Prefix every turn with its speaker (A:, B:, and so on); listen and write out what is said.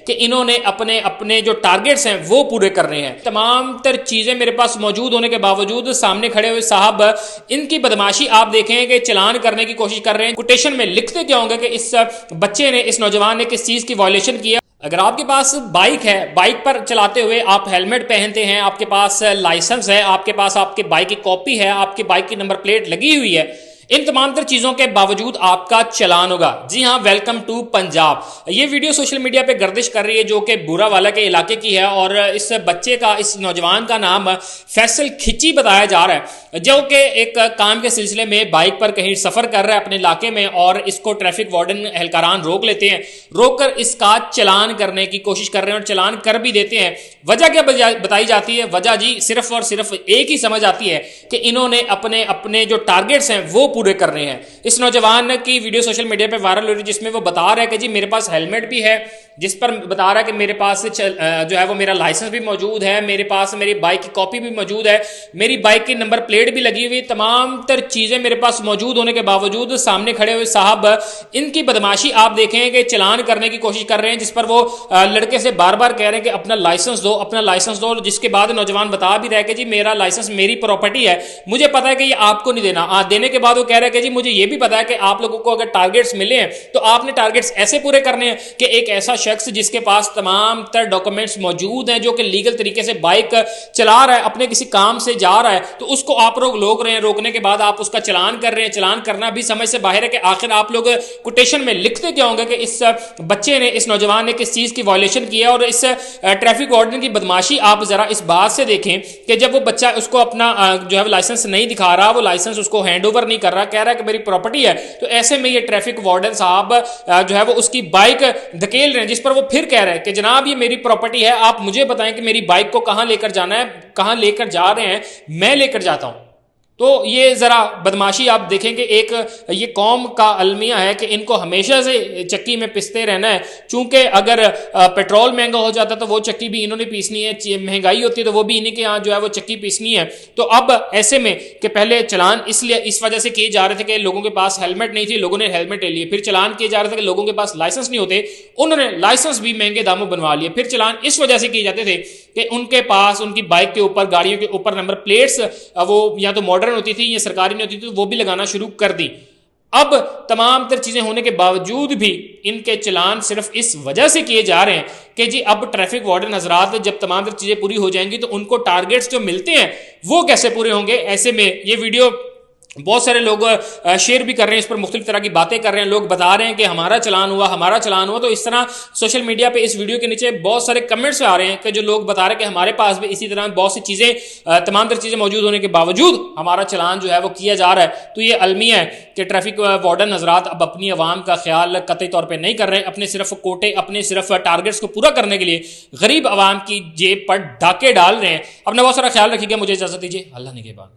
A: कि इन्होंने अपने अपने जो टारगेट्स हैं वो पूरे करने हैं। तमाम तर चीजें मेरे पास मौजूद होने के बावजूद सामने खड़े हुए साहब इनकी बदमाशी आप देखें कि चलान करने की कोशिश कर रहे हैं। कोटेशन में लिखते क्या होंगे कि इस बच्चे ने, इस नौजवान ने किस चीज की वायलेशन किया। अगर आपके पास बाइक है, बाइक पर चलाते हुए आप हेलमेट पहनते हैं, आपके पास लाइसेंस है, आपके पास आपके बाइक की कॉपी है, आपकी बाइक की नंबर प्लेट लगी हुई है, इन तमाम तर चीजों के बावजूद आपका चलान होगा। जी हां, वेलकम टू पंजाब। ये वीडियो सोशल मीडिया पे गर्दिश कर रही है जो कि बूरावाला के इलाके की है और इस बच्चे का, इस नौजवान का नाम फैसल खिची बताया जा रहा है, जो कि एक काम के सिलसिले में बाइक पर कहीं सफर कर रहा है अपने इलाके में और इसको ट्रैफिक वार्डन एहलकारान रोक लेते हैं। रोककर इसका चलान करने की कोशिश कर रहे हैं और चलान कर भी देते हैं। वजह क्या बताई जाती है? वजह जी सिर्फ और सिर्फ एक ही समझ आती है कि इन्होंने अपने अपने जो टारगेट्स हैं वो पूरे कर रहे हैं। इस नौजवान की वीडियो सोशल मीडिया पे वायरल हो रही है जिसमें वो बता रहा है कि जी मेरे पास हेलमेट भी है, जिस पर बता रहा है कि मेरे पास जो है वो मेरा लाइसेंस भी मौजूद है, मेरे पास मेरी बाइक की कॉपी भी मौजूद है, मेरी बाइक की नंबर प्लेट भी लगी हुई, तमाम तर चीजें मेरे पास मौजूद होने के बावजूद सामने खड़े हुए साहब इनकी बदमाशी आप देखें कि चलान करने की कोशिश कर रहे हैं, जिस पर वो लड़के से बार बार कह रहे हैं कि अपना लाइसेंस दो, अपना लाइसेंस दो। जिसके बाद नौजवान बता भी रहा है कि जी मेरा लाइसेंस मेरी प्रॉपर्टी है, मुझे पता है कि ये आपको नहीं देना। देने के बाद वो कह रहा है कि जी मुझे ये भी पता है कि आप लोगों को अगर टारगेट्स मिले हैं तो आपने टारगेट्स ऐसे पूरे करने हैं कि एक ऐसा शख्स जिसके पास तमाम तर डॉक्यूमेंट्स मौजूद हैं, जो कि लीगल तरीके से बाइक चला रहा है, अपने किसी काम से जा रहा है, तो उसको आप लोग रोक रहे हैं। रोकने के बाद आप उसका चलान कर रहे हैं। चलान करना भी समझ से बाहर है कि आखिर आप लोग कोटेशन में लिखते क्या होंगे कि इस बच्चे ने, इस नौजवान ने किस चीज की वायलेशन की है। और इस ट्रैफिक वार्डन की बदमाशी आप जरा इस बात से देखें कि जब वो बच्चा उसको अपना जो है लाइसेंस नहीं दिखा रहा, वो लाइसेंस उसको हैंड ओवर नहीं कर रहा, कह रहा है कि मेरी प्रॉपर्टी है, तो ऐसे में ये ट्रैफिक वार्डन साहब जो है वो उसकी बाइक धकेल रहे हैं, जिस पर वो फिर कह रहे हैं कि जनाब ये मेरी प्रॉपर्टी है, आप मुझे बताएं कि मेरी बाइक को कहां लेकर जाना है, कहां लेकर जा रहे हैं, मैं लेकर जाता हूं। तो ये जरा बदमाशी आप देखेंगे। एक ये कौम का अलमिया है कि इनको हमेशा से चक्की में पिसते रहना है। चूंकि अगर पेट्रोल महंगा हो जाता तो वो चक्की भी इन्होंने पीसनी है, महंगाई होती है तो वो भी इन्हीं के यहाँ जो है वो चक्की पीसनी है। तो अब ऐसे में कि पहले चलान इसलिए इस वजह से किए जा रहे थे कि लोगों के पास हेलमेट नहीं थी, लोगों ने हेलमेट ले लिए। फिर चलान किए जा रहे थे कि लोगों के पास लाइसेंस नहीं होते, उन्होंने लाइसेंस भी महंगे दामों बनवा लिए। फिर चलान इस वजह से किए जाते थे कि उनके पास उनकी बाइक के ऊपर, गाड़ियों के ऊपर नंबर प्लेट्स वो या तो मॉडर्न होती थी या सरकारी नहीं होती थी, तो वो भी लगाना शुरू कर दी। अब तमाम तर चीजें होने के बावजूद भी इनके चलान सिर्फ इस वजह से किए जा रहे हैं कि जी अब ट्रैफिक वार्डन हजरात जब तमाम तर चीजें पूरी हो जाएंगी तो उनको टारगेट्स जो मिलते हैं वो कैसे पूरे होंगे। ऐसे में ये वीडियो बहुत सारे लोग शेयर भी कर रहे हैं, इस पर मुख्तलिफ तरह की बातें कर रहे हैं, लोग बता रहे हैं कि हमारा चलान हुआ, हमारा चलान हुआ। तो इस तरह सोशल मीडिया पे इस वीडियो के नीचे बहुत सारे कमेंट्स आ रहे हैं कि जो लोग बता रहे हैं कि हमारे पास भी इसी तरह बहुत सी चीजें, तमाम तर चीजें मौजूद होने के बावजूद हमारा चलान जो है वो किया जा रहा है। तो ये अलमिया है कि ट्रैफिक वार्डन हजरात अब अपनी आवाम का ख्याल कतई तौर पर नहीं कर रहे हैं, अपने सिर्फ कोटे, अपने सिर्फ टारगेट्स को पूरा करने के लिए गरीब आवाम की जेब पर डाके डाल रहे हैं। अपना बहुत सारा ख्याल रखिएगा। मुझे इजाजत दीजिए, अल्लाह निगहबान।